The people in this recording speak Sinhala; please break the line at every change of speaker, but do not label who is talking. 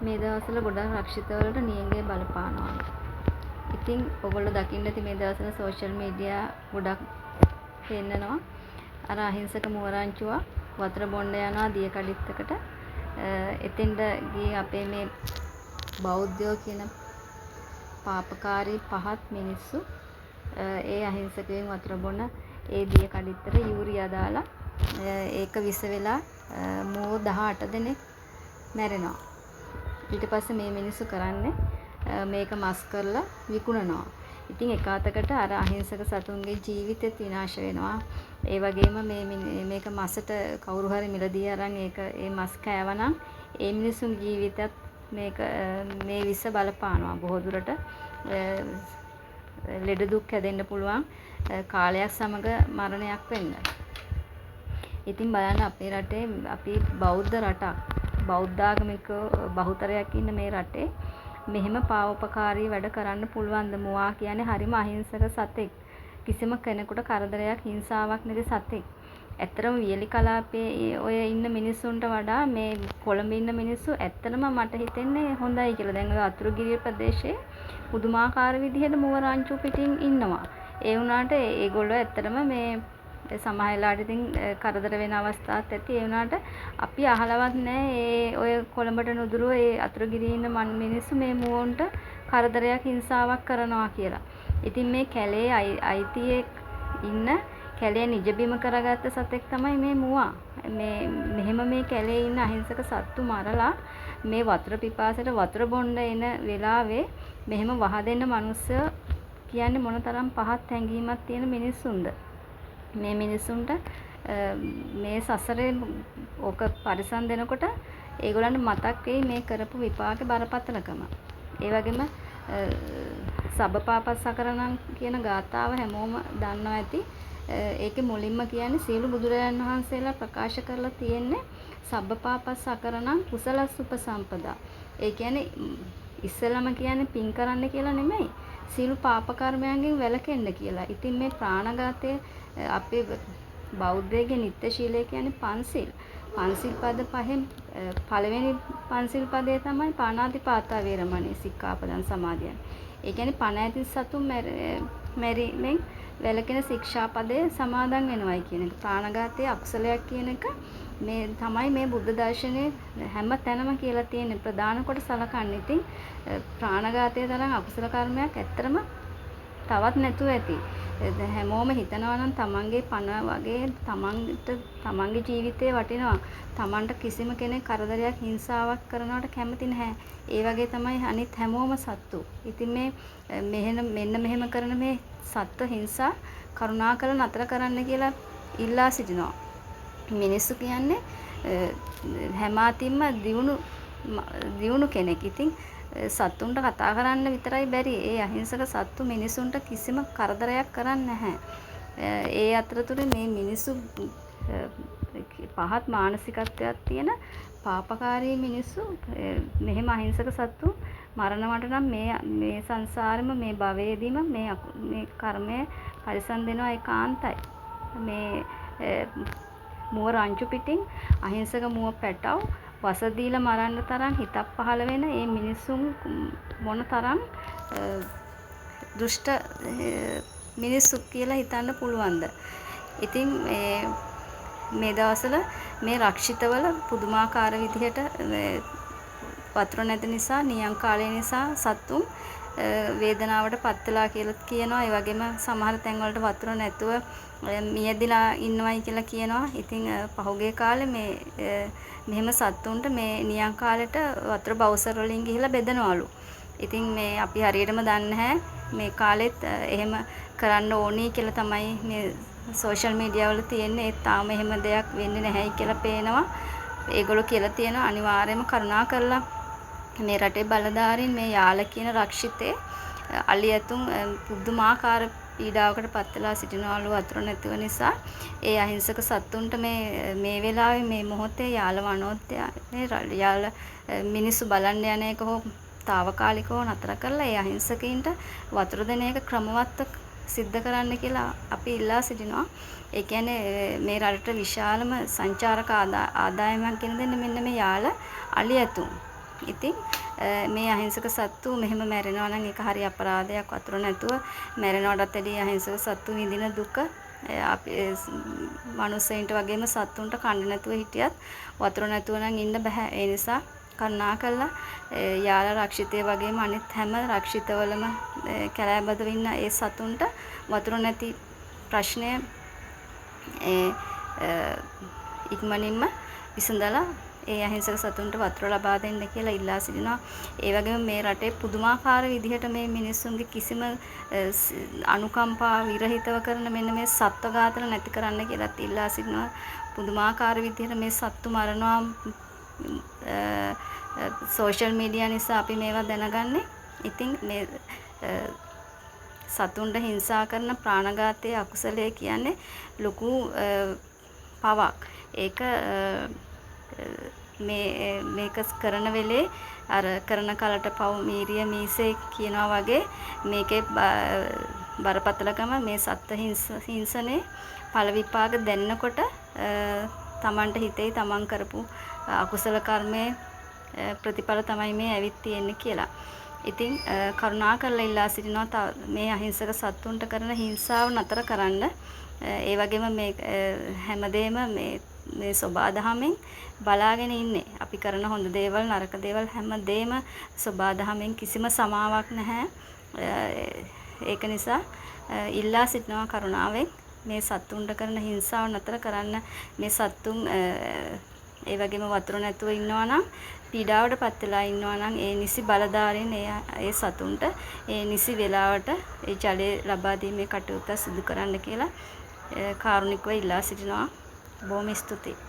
මේ දවස්වල ගොඩක් රක්ෂිතවලට නියඟේ බලපානවා. ඉතින් ඔයගොල්ලෝ දකින්න ඇති මේ දවස්වල සෝෂල් මීඩියා ගොඩක් පෙන්නනවා. අර අහිංසක මුවරංචුවා වතුර බොන්න යනවා දිය කඩਿੱත්තකට. එතෙන්ද ගිහින් අපේ මේ බෞද්ධයෝ කියන පාපකාරී පහත් මිනිස්සු ඒ අහිංසකයෙන් වතුර බොන ඒ දිය කඩਿੱත්තට යූරියා දාලා ඒක විස වෙලා මෝ 18 දෙනෙක් මැරෙනවා. ඊට පස්සේ මේ මිනිස්සු කරන්නේ මේක මස් කරලා විකුණනවා. ඉතින් එක අතකට අර අහිංසක සතුන්ගේ ජීවිතෙත් විනාශ වෙනවා. ඒ වගේම මේක මසට කවුරු හරි මිලදී අරන් ඒ මස් කෑවනම් ඒ මිනිසුන්ගේ ජීවිතයත් මේ විස බලපානවා. බොහෝ දුරට ලෙඩ දුක් හැදෙන්න පුළුවන් කාලයක් සමග මරණයක් වෙන්න. ඉතින් බලන්න අපේ රටේ අපි බෞද්ධ රටක් බෞද්ධාගමික බහුතරයක් ඉන්න මේ රටේ මෙහෙම පාවොපකාරී වැඩ කරන්න පුළුවන්ද? මුවා කියන්නේ හරිම අහිංසක සතෙක්. කිසිම කෙනෙකුට කරදරයක් හිංසාවක් නැති සතෙක්. ඇත්තටම වියලි කලාපයේ ඔය ඉන්න මිනිස්සුන්ට වඩා මේ කොළඹ ඉන්න මිනිස්සු ඇත්තටම මට හිතෙන්නේ හොඳයි කියලා. දැන් ඔය අතුරුගිරිය ප්‍රදේශයේ පුදුමාකාර විදිහට මුව රංචු පිටින් ඉන්නවා. ඒ වුණාට ඒගොල්ලෝ ඇත්තටම මේ සමහරලාට ඉතින් කරදර වෙන අවස්ථාත් ඇති. ඒ වුණාට අපි අහලවත් නැහැ ඒ ඔය කොළඹට නුදුරුව ඒ අතුරුගිරියේ ඉන්න මිනිස්සු මේ මුවන්ට කරදරයක් හිංසාවක් කරනවා කියලා. ඉතින් මේ කැලේ අයිතියේ ඉන්න කැලේ නිජබිම කරගත්ත සතෙක් තමයි මේ මුවා. මෙහෙම මේ කැලේ ඉන්න අහිංසක සත්තු මරලා මේ වතුර පිපාසයට වතුර බොන්න එන වෙලාවේ මෙහෙම වහ දෙන්න මිනිස්සු කියන්නේ මොනතරම් පහත් හැඟීමක් තියෙන මිනිස්සුන්ද? මේ මිනිස්සුන්ට මේ සසරේ ඕක පරිසම් දෙනකොට ඒගොල්ලන්ට මතක් වෙයි මේ කරපු විපාකේ බරපතලකම. ඒ වගේම සබ්බපාපස්සකරණං කියන ගාථාව හැමෝම දන්නවා ඇති. ඒකේ මුලින්ම කියන්නේ සියලු බුදුරජාණන් වහන්සේලා ප්‍රකාශ කරලා තියෙන්නේ සබ්බපාපස්සකරණං කුසලසුපසම්පදා. ඒ කියන්නේ ඉස්සෙල්ලාම කියන්නේ පින් කරන්න කියලා නෙමෙයි. සියලු පාප කර්මයන්ගෙන් වැළකෙන්න කියලා. ඉතින් මේ ප්‍රාණඝාතය අපේ බෞද්ධයේ නිත්‍ය ශීලය කියන්නේ පන්සිල්. පන්සිල් පද පහෙන් පළවෙනි පන්සිල් පදේ තමයි පාණාතිපාතා වේරමණී සික්ඛාපදං සමාදියන්. ඒ කියන්නේ පණ ඇති සතුන් මැරීමෙන් වැළකෙන ශික්ෂාපදේ සමාදන් වෙනවයි කියන එක. ප්‍රාණඝාතයේ අකුසලයක් කියන එක මේ තමයි මේ බුද්ධ දර්ශනයේ හැම තැනම කියලා තියෙන ප්‍රධාන කොට සලකන්නේ. ඉතින් ප්‍රාණඝාතයේ තරම් අකුසල කර්මයක් ඇත්තරම තවත් නැතුව ඇති. හැමෝම හිතනවා නම් තමන්ගේ පණ වගේ තමන්ගේ ජීවිතේ වටිනවා. තමන්ට කිසිම කෙනෙක් කරදරයක් හිංසාවක් කරනවට කැමති නැහැ. ඒ වගේ තමයි අනිත් හැමෝම සත්තු. ඉතින් මෙන්න මෙහෙම කරන මේ සත්ත්ව හිංසා කරුණාකර නතර කරන්න කියලා ඉල්ලා සිටිනවා. මිනිස්සු කියන්නේ හැම අතින්ම දියුණු කෙනෙක්. ඉතින් සත්තුන්ට කතා කරන්න විතරයි බැරි. ඒ අහිංසක සත්තු මිනිසුන්ට කිසිම කරදරයක් කරන්නේ නැහැ. ඒ අතරතුර මේ මිනිස්සු පහත් මානසිකත්වයක් තියෙන පාපකාරී මිනිස්සු මෙහෙම අහිංසක සත්තු මරණවට නම් මේ සංසාරෙම මේ භවයේදීම මේ කර්මය පරිසම් දෙනවා ඒකාන්තයි. මේ මුව රංචු පිටින් අහිංසක මුව පැටව වස දීලා මරන්න තරම් හිතක් පහළ වෙන මේ මිනිසුන් මොන තරම් දුෂ්ට මිනිස්සු කියලා හිතන්න පුළුවන්ද? ඉතින් මේ දවස්වල මේ රක්ෂිතවල පුදුමාකාර විදිහට වතුර නැති නිසා නියං කාලය නිසා සතුන් වේදනාවට පත් වෙලා කියලා කියනවා. ඒ වගේම සමහර තැන් වලට වතුර නැතුව මියදිලා ඉන්නවයි කියලා කියනවා. ඉතින් පහුගිය කාලේ මෙහෙම සත්තුන්ට මේ නියං කාලෙට වතුර බවුසර් වලින් ගිහිලා බෙදනවලු. ඉතින් මේ අපි හරියටම දන්නේ නැහැ මේ කාලෙත් එහෙම කරන්න ඕනි කියලා තමයි මේ සෝෂල් මීඩියා වල තියෙන්නේ. ඒත් තාම එහෙම දෙයක් වෙන්නේ නැහැයි කියලා පේනවා. ඒගොල්ලෝ කියලා තියෙනවා අනිවාර්යයෙන්ම කරුණා කරලා මේ රටේ බලධාරීන් මේ යාල කියන රක්ෂිතේ අලි ඇතුන් පුදුමාකාර පීඩාවකට පත් වෙලා සිටිනවලු වතුර නැතිව නිසා. ඒ අහිංසක සත්තුන්ට මේ වෙලාවේ මේ මොහොතේ යාල වනෝත්ය යාල මිනිස්සු බලන්න යන එක හෝ తాවකාලිකව නතර කරලා ඒ අහිංසකයින්ට වතුර දෙන එක ක්‍රමවත්ව සිද්ධ කරන්න කියලා අපි ඉල්ලා සිටිනවා. ඒ කියන්නේ මේ රටට විශාලම සංචාරක ආදායමක් ගෙන දෙන්න මෙන්න මේ යාල අලි ඇතුන්. ඉතින් මේ අහිංසක සත්තු මෙහෙම මැරෙනවා නම් ඒක හරි අපරාධයක්. වතුර නැතුව මැරෙනවටත් වැඩිය අහිංසක සත්තු විඳින දුක අපි මනුස්සයින්ට වගේම සත්තුන්ට කන්න නැතුව හිටියත් වතුර නැතුව නම් ඉන්න බෑ. ඒ නිසා කරුණාකරලා යාල රක්ෂිතය වගේම අනිත් හැම රක්ෂිතවලම කැලෑබදව ඉන්න ඒ සතුන්ට වතුර නැති ප්‍රශ්නය ඉක්මනින්ම විසඳලා ඒ අහිංසක සතුන්ට වතුර ලබා දෙන්න කියලා ඉල්ලා සිටිනවා. ඒ වගේම මේ රටේ පුදුමාකාර විදිහට මේ මිනිස්සුන්ගේ කිසිම අනුකම්පා විරහිතව කරන මෙන්න මේ සත්ව ඝාතන නැති කරන්න කියලාත් ඉල්ලා සිටිනවා. පුදුමාකාර විදිහට මේ සත්තු මරනවා. සෝෂල් මීඩියා නිසා අපි මේවා දැනගන්නේ. ඉතින් මේ සතුන්ට හිංසා කරන ප්‍රාණඝාතයේ අකුසලයේ කියන්නේ ලොකු පවක්. ඒක මේක කරන වෙලේ අර කරන කලට පව් මීරිය මීසේ කියනවා වගේ මේකේ බරපතලකම මේ සත්ත්ව හිංසනේ ඵල විපාක දැනනකොට තමන්ට හිතේ තමන් කරපු අකුසල කර්මයේ ප්‍රතිඵල තමයි මේ ඇවිත් තියෙන්නේ කියලා. ඉතින් කරුණාකරලා ඉල්ලා සිටිනවා මේ අහිංසක සත්තුන්ට කරන හිංසාව නතර කරන්න. ඒ වගේම මේ හැමදේම මේ සෝබාදහමෙන් බලාගෙන ඉන්නේ. අපි කරන හොඳ දේවල් නරක දේවල් හැමදේම සෝබාදහමෙන් කිසිම සමාවක් නැහැ. ඒක නිසා ඉල්ලා සිටිනවා කරුණාවෙන් මේ සත්තුන්ට කරන හිංසාව නතර කරන්න. මේ සත්තුන් ඒ වගේම වතුර නැතුව ඉන්නවා නම් පීඩාවට පත් වෙලා ඉන්නවා නම් ඒ නිසි බලධාරීන් ඒ සතුන්ට ඒ නිසි වේලාවට ඒ ජලය ලබා දීමේ කටයුත්ත සිදු කරන්න කියලා කාරුණිකව ඉල්ලා සිටිනවා. බොහොම ස්තුතියි.